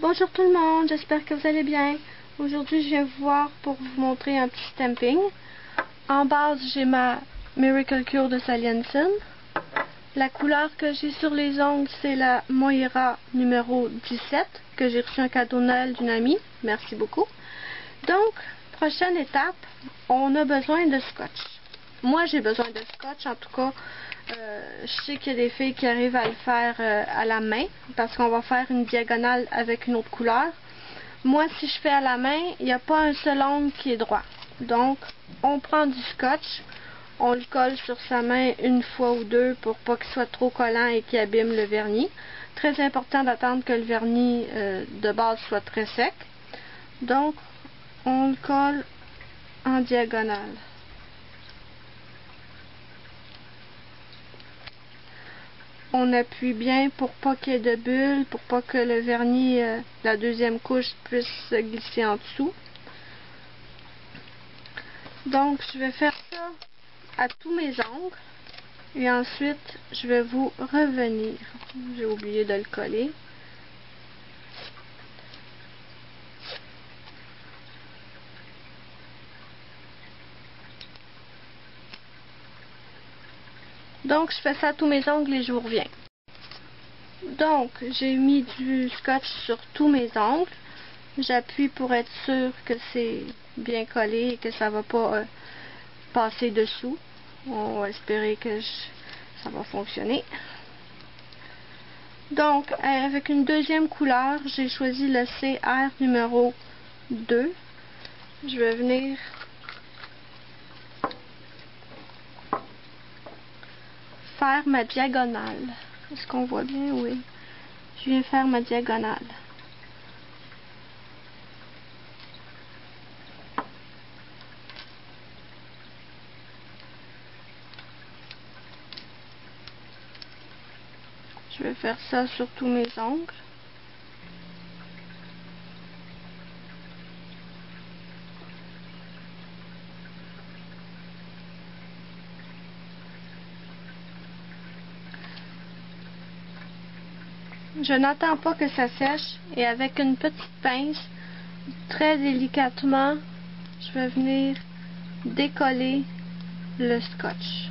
Bonjour tout le monde, j'espère que vous allez bien. Aujourd'hui, je viens vous voir pour vous montrer un petit stamping. En base, j'ai ma Miracle Cure de Sally Hansen. La couleur que j'ai sur les ongles, c'est la Moira numéro 17, que j'ai reçu un cadeau de Noël d'une amie. Merci beaucoup. Donc, prochaine étape, on a besoin de scotch. Moi, j'ai besoin de scotch, en tout cas. Je sais qu'il y a des filles qui arrivent à le faire à la main, parce qu'on va faire une diagonale avec une autre couleur. Moi, si je fais à la main, il n'y a pas un seul ongle qui est droit. Donc, on prend du scotch, on le colle sur sa main une fois ou deux pour pas qu'il soit trop collant et qu'il abîme le vernis. Très important d'attendre que le vernis de base soit très sec. Donc, on le colle en diagonale. On appuie bien pour pas qu'il y ait de bulles, pour pas que le vernis, la deuxième couche, puisse se glisser en dessous. Donc, je vais faire ça à tous mes ongles. Et ensuite, je vais vous revenir. J'ai oublié de le coller. Donc, je fais ça à tous mes ongles et je vous reviens. Donc, j'ai mis du scotch sur tous mes ongles. J'appuie pour être sûr que c'est bien collé et que ça va pas passer dessous. On va espérer que ça va fonctionner. Donc, avec une deuxième couleur, j'ai choisi le CR numéro 2. Je vais venir faire ma diagonale. Est-ce qu'on voit bien? Oui. Je viens faire ma diagonale. Je vais faire ça sur tous mes ongles. Je n'attends pas que ça sèche et avec une petite pince, très délicatement, je vais venir décoller le scotch.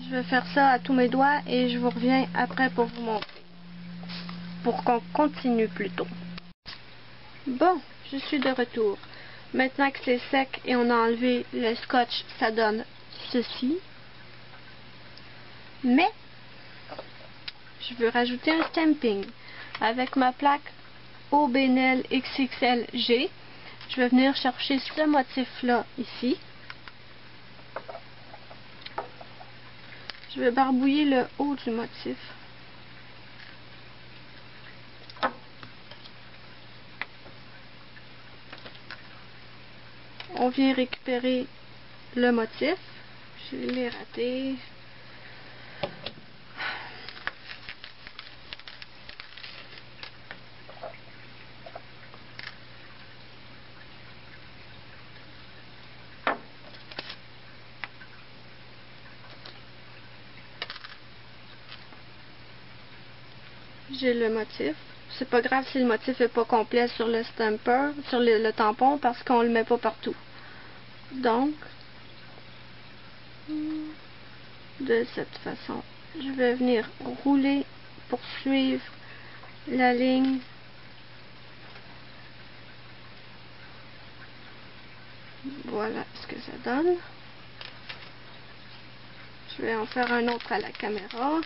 Je vais faire ça à tous mes doigts et je vous reviens après pour vous montrer. Pour qu'on continue plutôt. Bon, je suis de retour. Maintenant que c'est sec et on a enlevé le scotch, ça donne ceci. Mais, je veux rajouter un stamping. Avec ma plaque Aubenel XXLG, je vais venir chercher ce motif-là ici. Je vais barbouiller le haut du motif. On vient récupérer le motif. Je l'ai raté. J'ai le motif. C'est pas grave si le motif n'est pas complet sur le stamper, sur le tampon, parce qu'on le met pas partout. Donc, de cette façon, je vais venir rouler pour suivre la ligne. Voilà ce que ça donne. Je vais en faire un autre à la caméra.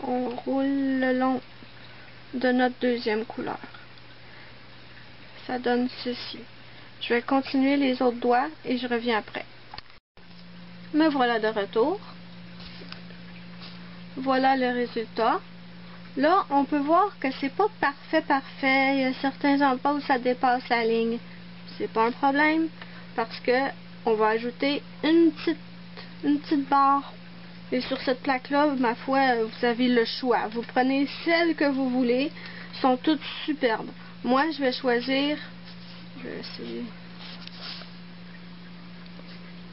On roule le long de notre deuxième couleur. Ça donne ceci. Je vais continuer les autres doigts et je reviens après. Me voilà de retour. Voilà le résultat. Là, on peut voir que c'est pas parfait. Il y a certains endroits où ça dépasse la ligne. C'est pas un problème parce que on va ajouter une petite barre. Et sur cette plaque-là, ma foi, vous avez le choix. Vous prenez celle que vous voulez. Elles sont toutes superbes. Moi, je vais choisir... Je vais essayer...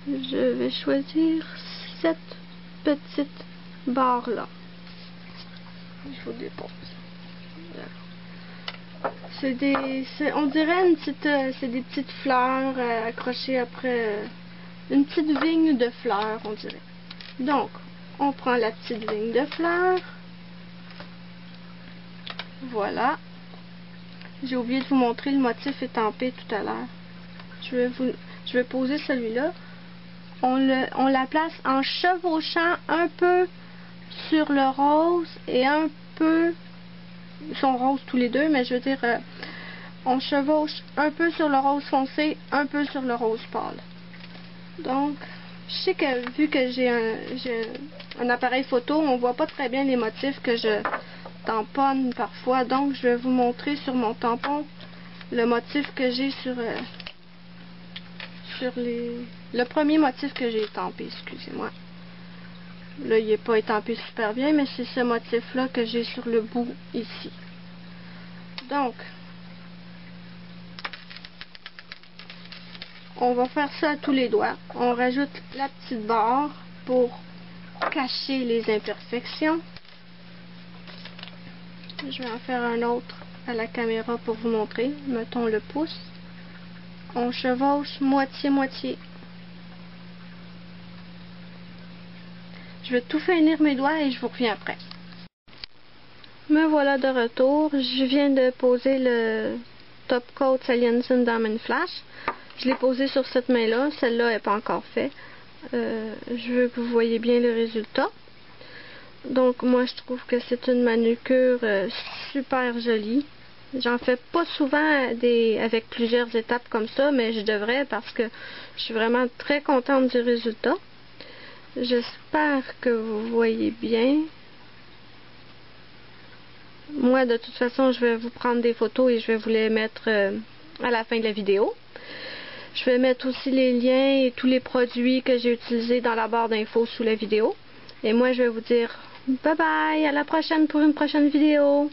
Je vais choisir cette petite barre-là. Je vous dépose. On dirait c'est des petites fleurs accrochées après une petite vigne de fleurs, on dirait. Donc, on prend la petite vigne de fleurs. Voilà. J'ai oublié de vous montrer le motif étampé tout à l'heure. Je vais poser celui-là. On la place en chevauchant un peu sur le rose et un peu... Ils sont roses tous les deux, mais je veux dire, on chevauche un peu sur le rose foncé, un peu sur le rose pâle. Donc, je sais que vu que j'ai un appareil photo, on voit pas très bien les motifs que je tamponne parfois. Donc, je vais vous montrer sur mon tampon le motif que j'ai sur le premier motif que j'ai étampé, excusez-moi. Là, il n'est pas étampé super bien, mais c'est ce motif-là que j'ai sur le bout ici. Donc, on va faire ça à tous les doigts. On rajoute la petite barre pour cacher les imperfections. Je vais en faire un autre à la caméra pour vous montrer. Mettons le pouce. On chevauche moitié-moitié. Je vais tout finir mes doigts et je vous reviens après. Me voilà de retour. Je viens de poser le top coat Saliensen Diamond Flash. Je l'ai posé sur cette main-là. Celle-là n'est pas encore faite. Je veux que vous voyez bien le résultat. Donc moi je trouve que c'est une manucure super jolie. J'en fais pas souvent avec plusieurs étapes comme ça, mais je devrais parce que je suis vraiment très contente du résultat. J'espère que vous voyez bien. Moi de toute façon je vais vous prendre des photos et je vais vous les mettre à la fin de la vidéo. Je vais mettre aussi les liens et tous les produits que j'ai utilisés dans la barre d'infos sous la vidéo. Et moi je vais vous dire bye bye, à la prochaine pour une prochaine vidéo.